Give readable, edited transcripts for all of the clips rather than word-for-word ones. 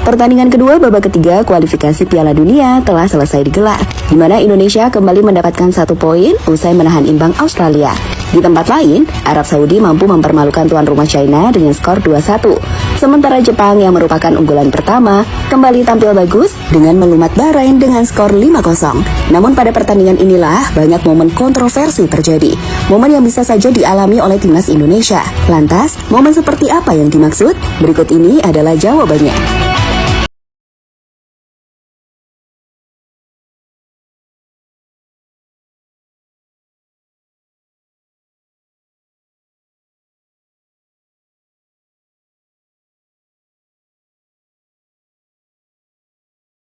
Pertandingan kedua babak ketiga kualifikasi Piala Dunia telah selesai digelar, di mana Indonesia kembali mendapatkan 1 poin usai menahan imbang Australia. Di tempat lain, Arab Saudi mampu mempermalukan tuan rumah China dengan skor 2-1. Sementara Jepang yang merupakan unggulan pertama kembali tampil bagus dengan melumat Bahrain dengan skor 5-0. Namun pada pertandingan inilah banyak momen kontroversi terjadi. Momen yang bisa saja dialami oleh timnas Indonesia. Lantas, momen seperti apa yang dimaksud? Berikut ini adalah jawabannya.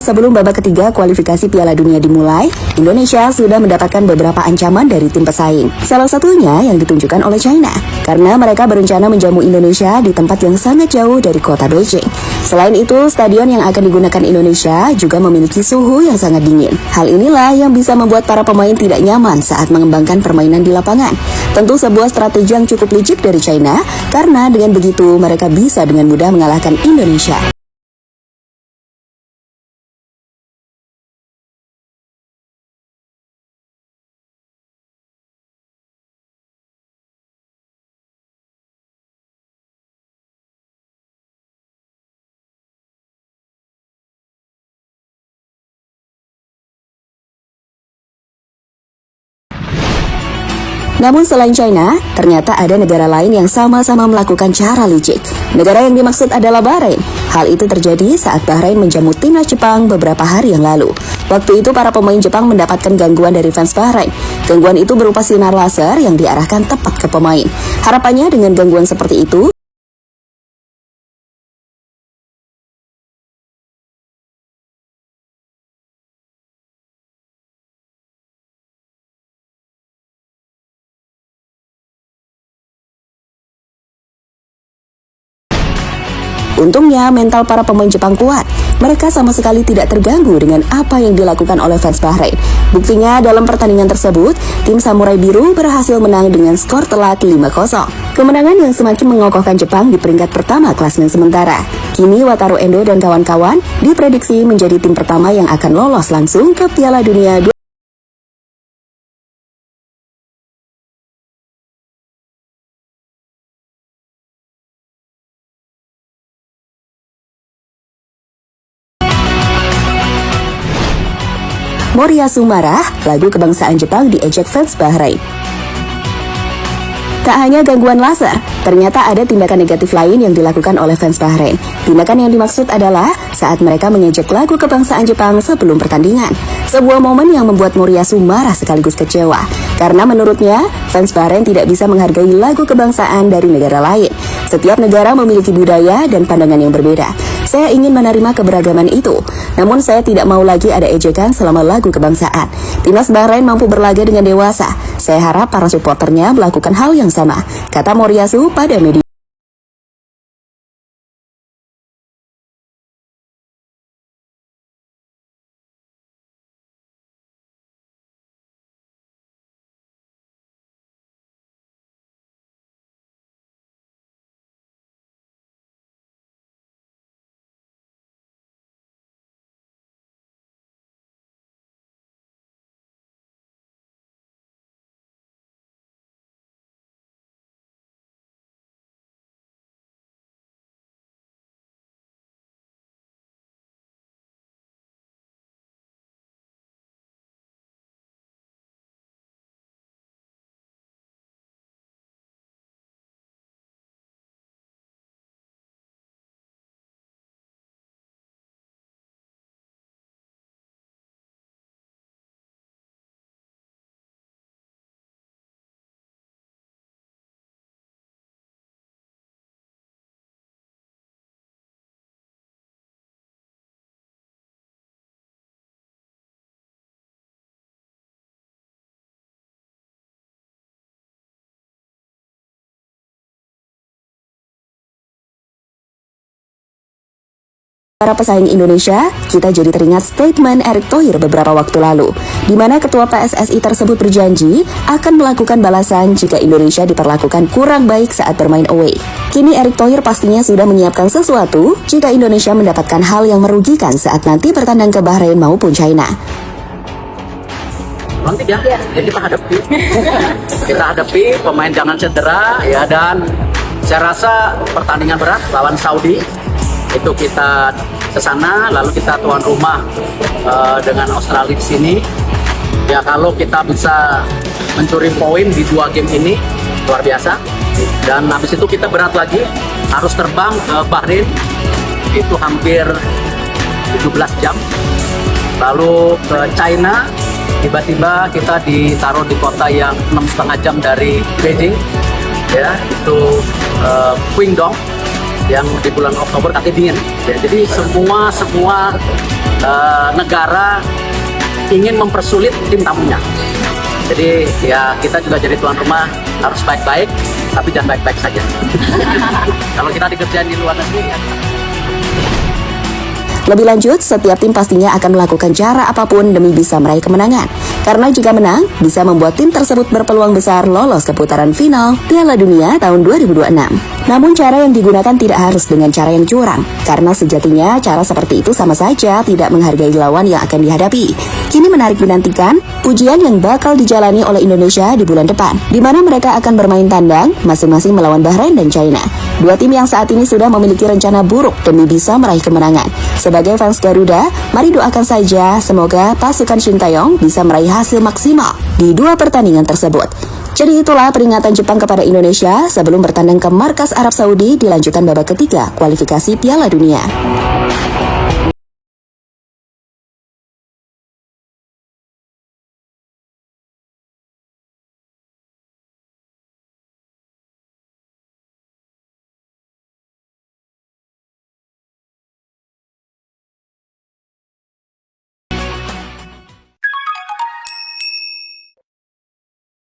Sebelum babak ketiga kualifikasi Piala Dunia dimulai, Indonesia sudah mendapatkan beberapa ancaman dari tim pesaing. Salah satunya yang ditunjukkan oleh China, karena mereka berencana menjamu Indonesia di tempat yang sangat jauh dari kota Beijing. Selain itu, stadion yang akan digunakan Indonesia juga memiliki suhu yang sangat dingin. Hal inilah yang bisa membuat para pemain tidak nyaman saat mengembangkan permainan di lapangan. Tentu sebuah strategi yang cukup licik dari China, karena dengan begitu mereka bisa dengan mudah mengalahkan Indonesia. Namun selain China, ternyata ada negara lain yang sama-sama melakukan cara licik. Negara yang dimaksud adalah Bahrain. Hal itu terjadi saat Bahrain menjamu timnas Jepang beberapa hari yang lalu. Waktu itu para pemain Jepang mendapatkan gangguan dari fans Bahrain. Gangguan itu berupa sinar laser yang diarahkan tepat ke pemain. Harapannya dengan gangguan seperti itu, untungnya mental para pemain Jepang kuat. Mereka sama sekali tidak terganggu dengan apa yang dilakukan oleh fans Bahrain. Buktinya dalam pertandingan tersebut, tim Samurai Biru berhasil menang dengan skor telak 5-0. Kemenangan yang semakin mengokohkan Jepang di peringkat pertama klasemen sementara. Kini Wataru Endo dan kawan-kawan diprediksi menjadi tim pertama yang akan lolos langsung ke Piala Dunia. Moriyasu marah, lagu kebangsaan Jepang diejek fans Bahrain. Tak hanya gangguan laser, ternyata ada tindakan negatif lain yang dilakukan oleh fans Bahrain. Tindakan yang dimaksud adalah saat mereka mengejek lagu kebangsaan Jepang sebelum pertandingan. Sebuah momen yang membuat Moriyasu marah sekaligus kecewa. Karena menurutnya, fans Bahrain tidak bisa menghargai lagu kebangsaan dari negara lain. Setiap negara memiliki budaya dan pandangan yang berbeda. Saya ingin menerima keberagaman itu. Namun saya tidak mau lagi ada ejekan selama lagu kebangsaan. Timnas Bahrain mampu berlaga dengan dewasa. Saya harap para supporternya melakukan hal yang sama, kata Moriyasu pada media. para pesaing Indonesia, kita jadi teringat statement Erick Thohir beberapa waktu lalu, di mana ketua PSSI tersebut berjanji akan melakukan balasan jika Indonesia diperlakukan kurang baik saat bermain away. Kini Erick Thohir pastinya sudah menyiapkan sesuatu jika Indonesia mendapatkan hal yang merugikan saat nanti bertandang ke Bahrain maupun China. Nanti ya kita hadapi. Kita hadapi, pemain jangan cedera ya, dan saya rasa pertandingan berat lawan Saudi itu kita ke sana, lalu kita tuan rumah dengan Australia di sini. Ya kalau kita bisa mencuri poin di 2 game ini luar biasa. Dan habis itu kita berat lagi, harus terbang ke Bahrain, itu hampir 17 jam. Lalu ke China, tiba-tiba kita ditaruh di kota yang 6,5 jam dari Beijing, ya itu Qingdong, yang di bulan Oktober katanya dingin. Ya, jadi semua negara ingin mempersulit tim tamunya. Jadi ya kita juga jadi tuan rumah harus baik-baik, tapi jangan baik-baik saja. Kalau kita dikerjain di luar negeri ya. Lebih lanjut, setiap tim pastinya akan melakukan cara apapun demi bisa meraih kemenangan. Karena jika menang, bisa membuat tim tersebut berpeluang besar lolos ke putaran final Piala Dunia tahun 2026. Namun cara yang digunakan tidak harus dengan cara yang curang, karena sejatinya cara seperti itu sama saja tidak menghargai lawan yang akan dihadapi. Kini menarik dinantikan ujian yang bakal dijalani oleh Indonesia di bulan depan, di mana mereka akan bermain tandang masing-masing melawan Bahrain dan China. Dua tim yang saat ini sudah memiliki rencana buruk demi bisa meraih kemenangan. Sebagai fans Garuda, mari doakan saja semoga pasukan Sintayong bisa meraih hasil maksimal di 2 pertandingan tersebut. Jadi itulah peringatan Jepang kepada Indonesia sebelum bertandang ke markas Arab Saudi di lanjutan babak ketiga kualifikasi Piala Dunia.